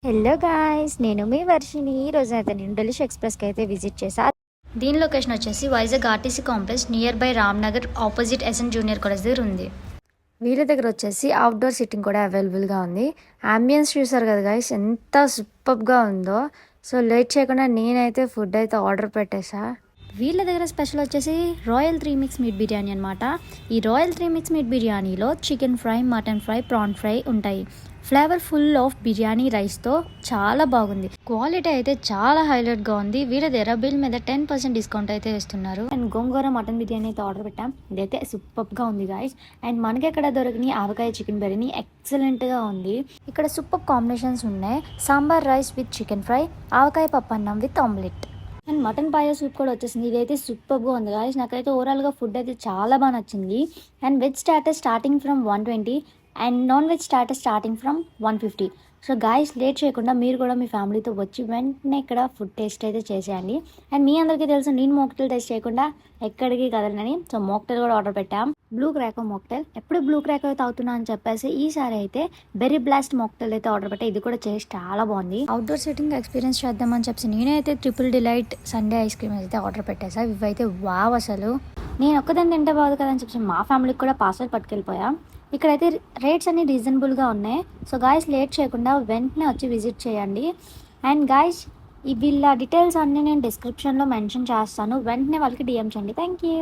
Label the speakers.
Speaker 1: Hello guys, నేను మీ వర్షిని. ఈరోజు అయితే నేను డెలిష్ ఎక్స్ప్రెస్కి అయితే విజిట్ చేసా. దీని లొకేషన్ వచ్చేసి Vizag RTC complex near by Ramnagar opposite SN junior college దగ్గర ఉంది. వీళ్ళ దగ్గర వచ్చేసి అవుట్డోర్ సిట్టింగ్ కూడా అవైలబుల్గా ఉంది. అంబియన్స్ చూసారు కదా గాయ్స్, ఎంత సూపర్గా ఉందో. సో లేట్ చేయకుండా నేనైతే ఫుడ్ అయితే ఆర్డర్ పెట్టేసా. వీళ్ళ దగ్గర స్పెషల్ వచ్చేసి రాయల్ 3 మిక్స్ మీట్ బిర్యానీ అనమాట. ఈ రాయల్ 3 మిక్స్ మీట్ బిర్యానీలో chicken fry, mutton fry, prawn fry ఉంటాయి. ఫ్లేవర్ ఫుల్ ఆఫ్ బిర్యానీ రైస్తో చాలా బాగుంది. క్వాలిటీ అయితే చాలా హైలైట్గా ఉంది. వీళ్ళ దగ్గర బిల్ మీద 10% డిస్కౌంట్ అయితే ఇస్తున్నారు. అండ్ గోంగూర మటన్ బిర్యానీ అయితే ఆర్డర్ పెట్టాం. ఇదైతే సూపర్గా ఉంది గాయస్. అండ్ మనకి ఎక్కడ దొరికినాయి ఆవకాయ చికెన్ బిర్యానీ ఎక్సలెంట్గా ఉంది. ఇక్కడ సూపర్ కాంబినేషన్స్ ఉన్నాయి. Sambar rice with chicken fry, avakaya పప్పన్నం with omelette and mutton paya soup కూడా వచ్చేసింది. ఇదైతే సూపర్గా ఉంది గాయస్. నాకైతే ఓవరాల్గా ఫుడ్ అయితే చాలా బాగా నచ్చింది. And veg starter starting from 120 and non veg starter starting from 150. So guys, late చేయకుండా మీరు కూడా మీ ఫ్యామిలీతో వచ్చి వెంటనే ఇక్కడ ఫుడ్ టేస్ట్ అయితే చేసేయండి. అండ్ మీ అందరికీ తెలుసు నేను మోక్టైల్ టేస్ట్ చేయకుండా ఎక్కడికి కదలనని. సో మోక్టైల్ కూడా ఆర్డర్ పెట్టాం. Blue curacao mocktail. ఎప్పుడు బ్లూ క్రాకో తాగుతున్నా అని చెప్పేసి ఈసారి అయితే బెర్రీ బ్లాస్ట్ మోక్టైల్ అయితే ఆర్డర్ పెట్టా. ఇది కూడా టేస్ట్ చాలా బాగుంది. అవుట్డోర్ సిట్టింగ్ ఎక్స్పీరియన్స్ చేద్దామని చెప్పి నేనైతే triple delight Sunday ice cream అయితే ఆర్డర్ పెట్టేసా. ఇవైతే వావ్, అసలు నేను ఒక్కదాన్ని తింటే బాగుంది కదా అని చెప్పి మా ఫ్యామిలీకి కూడా పార్సల్ పట్టుకెళ్ళిపోయా. ఇక్కడైతే రేట్స్ అన్ని రీజనబుల్గా ఉన్నాయి. సో గాయస్, లేట్ చేయకుండా వెంటనే వచ్చి విజిట్ చేయండి. అండ్ గాయస్, వీళ్ళ డీటెయిల్స్ అన్నీ నేను డిస్క్రిప్షన్లో మెన్షన్ చేస్తాను. వెంటనే వాళ్ళకి డిఎం చేయండి. Thank you.